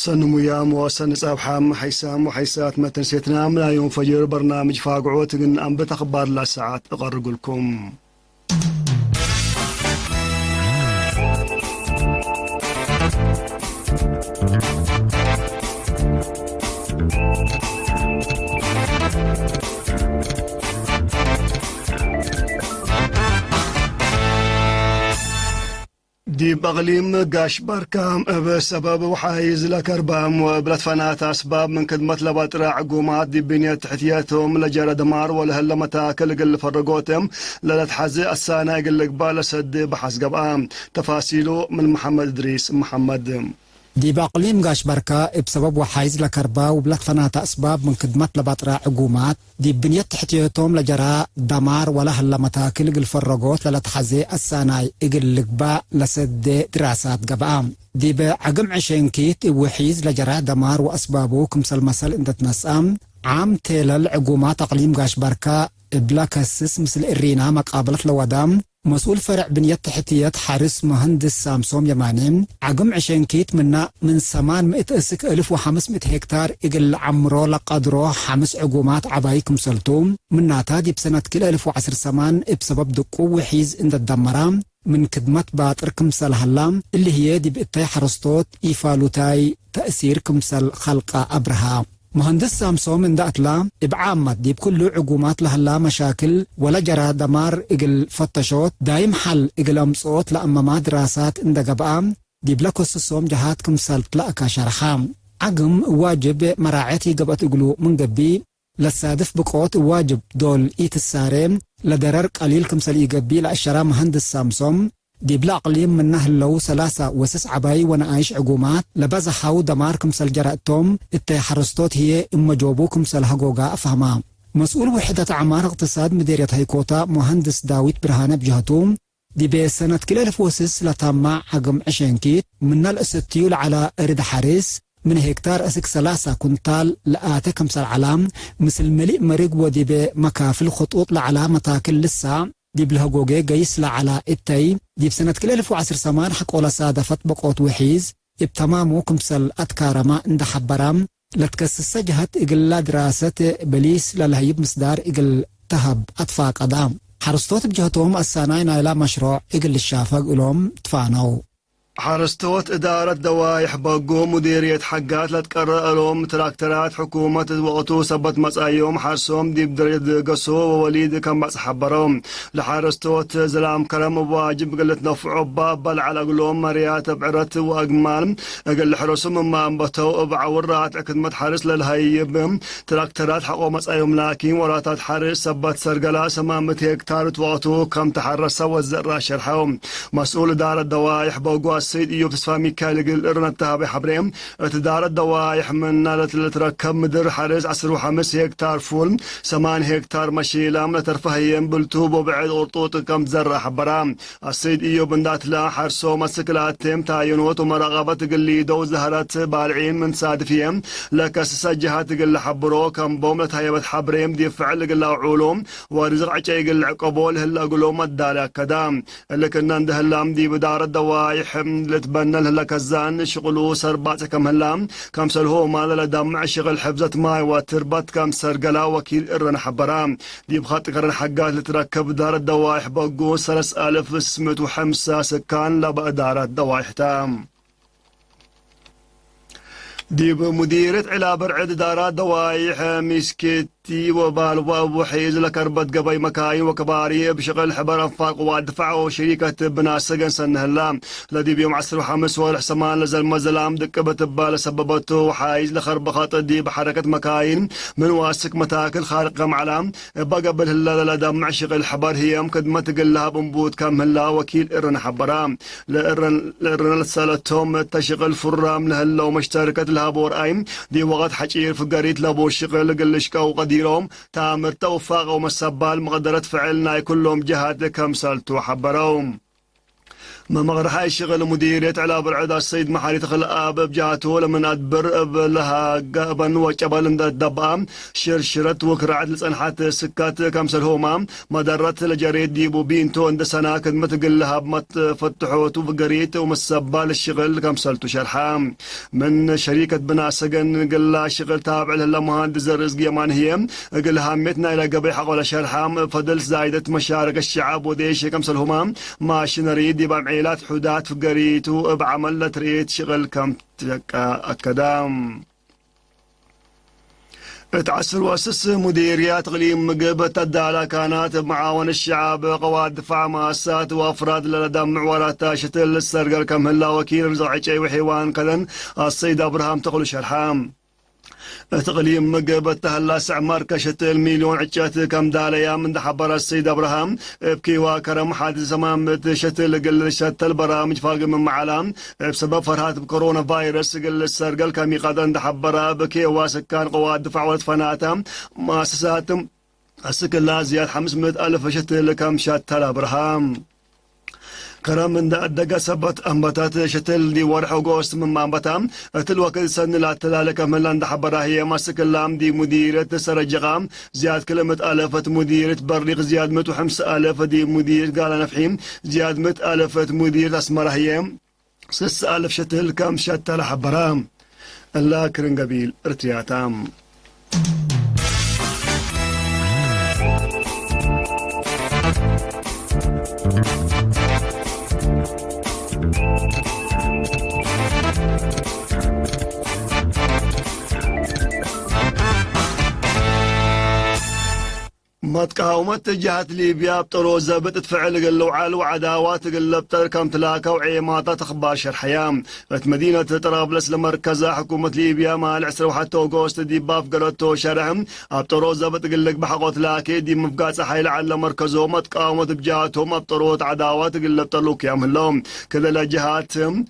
سنميام وسنصاب حام حيسام وحيسات متن سيتنا من يوم فجر برنامج فاقعوت أم بتخبار لساعات أقرق لكم. دي بغليم قاش بركام بسبب وحايز لكربام وبلتفنات أسباب من كدمة لبطرع عقومات دي بنية تحتياتهم لجرى دمار ولهلا متاكل قل فرقوتهم للتحزي السانة قل قبال سد بحس قبام تفاصيله من محمد إدريس محمد. دي باقليم قاش بركة بسبب وحايز لكربا وبلاد فناتا أسباب من خدمة لبطرة عقومات دي بنية تحتيتهم لجراء دمار ولا هلا متاكل قل فرقوت للتحزي الساناي اقل لقبا لسد دراسات قبام دي بعقم 20 كيت وحيز لجراء دمار وأسبابه كمسل مسل اندة نسام عام تيلل عقومات أقليم قاش بركة بلا كسس مثل الرينا مقابلة لودام مسؤول فرع بنية تحتيات حارس مهندس سامسوم يمانيم عقم 20 كيت من 800,500 هكتار إقل عمرو لقدرو 5 عقومات عبايكم سلتوم من ناتادي بسنة كل 1010 سمان بسبب دقو وحيز اند الدمرام من كدمة باطر كمسل هلام اللي هي دي بإتاي حرستوت إيفالوتاي تأثير كمسل خلق أبرها مهندس سامسوم من داتلا ابعامت دي بكل عقومات لهلا مشاكل ولا جرى دمار اقل فتشوت دايم حل اقل امصوت لأمما دراسات اند قبام دي بلاكوس السوم جهات كمسلت لأكا شرحام عقم واجب مراعيتي قبت اقلو من قبي للسادف بقوت واجب دول ايت السارين لدرر قليل كمسل ايقبي لأشرا مهندس سامسوم دي بلا أقليم من نهل لو 3 و6 عباي ونعيش عقومات لبزحاو دمار كمسل جرأتهم التي حرستوت هي اما جوبو كمسل هقوقا أفهما مسؤول وحدة عمار اقتصاد مديرية هيكوتا مهندس داويد برهانة بجهتوم دي بسنة كل 1006 لتامع عقم 20 كيت من الأستيول على رد حارس من هكتار أسك 3 كنتال لآتا كمسل علام مثل مليء مريق ودي بمكافل خطوط لعلامة تاكل لسا دي بالهقوقي قيس لعلى التاي دي بسنة كل 1010 سمان حقولا سادفت بقوت وحيز ابتمامو كمسل أتكارما اند حبرام لتكسس جهت إقل دراسة بليس للهيب مصدار إقل تهب أطفاق أدام حرستوت بجهتهم السانين إلى مشروع إقل الشافق إلهم تفانو حرستوت إدارة دوايح بقو مديرية حقات لتقرأ لهم تراكترات حكومة وقتو سبت مسايوم حرسوم دي بدريد قصو ووليد كم بس حبروم لحرستوت زلام كرم واجب قلت نفعو بابل على قلوم مريات بعرت وأقمال قل حرسوم ما انبتو بعورات اكدمت حارس للهيب تراكترات حقو مسايوم لكن وراتات حارس سبت سرقلا سمامة هكتار وقتو كم تحرس والزرع شرحوم مسؤول إدارة دوايح بقو السيد إيوب تسفى ميكايل قل إرنتها بحبريم تدار الدوايح من نالة تركب مدر حارس 10 هكتار فول 8 هكتار مشيلام لترفهيم بلتوب وبعد أرطوط كم زر حبرام السيد إيوب اندات لا حرسو مسكلات تيم تاينوت ومراقبة قل دو زهرات بالعين من صادفيم لكسس جهات قل حبرو كم بوم لتهيبت حبريم دي فعل قل علوم ورزق عجي قل عقبول هلا قلوم الدالة كدام اللي كنا ندهلام دي بدار الدوايح لتبنى لها كزان شغلو سربات كم هلام كم سلهو مال لدمع شغل حفظة ماي وتربط كم سرقلا وكيل إرن حبرام دي بخط قرن حقات لتركب دار الدوايح بقو 3605 سكان لبقى دار الدوايح تام دي بمديرة على برعد دارات دوايح مسكتي وبال وحيز لكربت قبي مكاين وكباري بشغل حبر انفاق ودفع وشركة بناسقن سنه اللام الذي بيوم 10 والحسمان لزل مزلام دقبت ببال سببته وحايز لخربخات دي بحركة مكاين من واسك متاكل خارق معلام بقبل هلا لدمع شغل حبر هي مقدمة تقلها بنبوت كام هلا وكيل إرن حبرام لإرن لسالتهم تشغل فرام لهلا ومشتركة لها بور ايم دي وقت حجير في قريت لابو شغل قلشكا وقديرهم تامر توفاق ومسبال مقدرة فعلنا كلهم جهات كم سالتو حبروم ما مغرحي شغل مديرية على برعدا السيد محاري تخل آب بجاته لمن أدبر بلها قابن وجبل الدبام شرشرت وكرعت لسنحات سكات كمسل هوما مدرت لجريد ديبو بينتو عند سنة كدمت قلها بمت فتحوت وفقريت ومسبة للشغل كمسلتو شرحام من شركة بنا سجن قلها شغل تابع لها مهندس رزق يمان هي قلها متنا إلى قبيحة ولا شرحام فضل زايدة مشارك الشعب وديش كمسل هوما ماشي نريد يبقى عيلات حدات فقريتو بعمل تريد شغل كم أكدام تعسر واسس مديريات اقليم مقبة الدالة كانت بمعاون الشعب قوات دفاع مؤسسات وافراد لدى معورات شتل السرقر كم هلا وكيل رزعي وحيوان كذن السيد ابراهام تقول شرحام تقليم مقبة تهلا سعمار كشتل مليون عجات كم داليا من دحبر السيد ابراهام بكي وكرم حادث زمان شتل قل شتل برامج فاق من معلام بسبب فرهات بكورونا فايروس قل السرقل كم يقدن دحبر بكي وسكان قوات دفاع وفناتهم مؤسساتهم السكن زياد 500,000 شتل كم شتل ابراهام كرم من دقة سبت أنبتات شتل دي ورح وقوست من مانبتام تلوك سن لا تلالك من لاند حبرا هي ماسك اللام دي مديرة سرجغام زياد كلمة ألفة مديرة بريق زياد 105,000 دي مدير قال نفحيم زياد 100,000 مديرة اسمر هي 6,000 شتل كم شتل حبرام الله كرن قبيل ارتياتام ما تقاومت جهة ليبيا بطرو زبط تفعل قلو عالو عداوات قلب تركم تلاكا وعيماطات اخبار شرحيام فت مدينة طرابلس لمركزة حكومة ليبيا مع العسر وحتى اوغوست دي باف قرطو شرحم بطرو زبط قلق بحقو تلاكي دي مفقات حيل على مركزو ما تقاومت بجهاتهم بطرو عداوات قلب تلوك ياملهم كذا لجهاتهم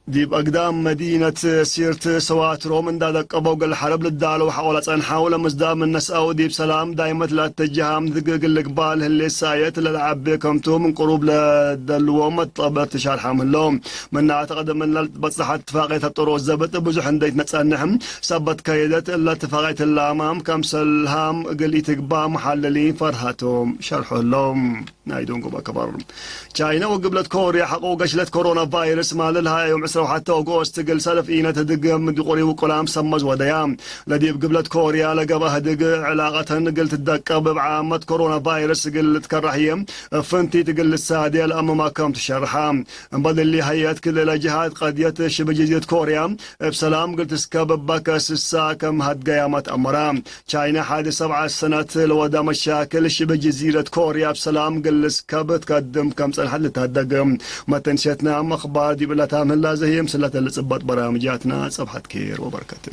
دي بأقدام مدينة سيرت سواترو من دادك أبوغ الحرب للدالو حاولت أن حاول مزدام الناس أو دي بسلام دايمة لا تجهام ذقق القبال اللي سايت للعب بكمتو من قروب لدلوم طبر تشار حامل لهم من أعتقد من بصحة اتفاقية الطرو الزبط بزح انديت نتسانحم سبت كيدت إلا اتفاقية الأمام كمسل هام قليت قبا محللين فرهاتهم شرحوا لهم نايدون قبا كبر تشاينا وقبلت كوريا حقوق قشلت كورونا فايروس مال لها يوم عسر وحتى اوغوست قل سلف اينا تدق من قوري وقلام سمز وديام لدي بقبلت كوريا لقبها دق علاقة قلت تدقب بعامة كورونا فايروس قلت كرهيم فنتي تقل السادية الأم ما كم تشرحام بدل اللي هيات كل الجهات قد شبه جزيرة كوريا بسلام قلت سكب باكس الساكم هاد قيامات أمرام تشاينا حادث 7 سنوات لودا مشاكل شبه جزيرة كوريا بسلام قل سكب تقدم كم سنة حل تهدق ما تنشتنا أخبار دي بلا تعمل زي مسلة اللي صبت برامجاتنا صبحت خير وبركاته.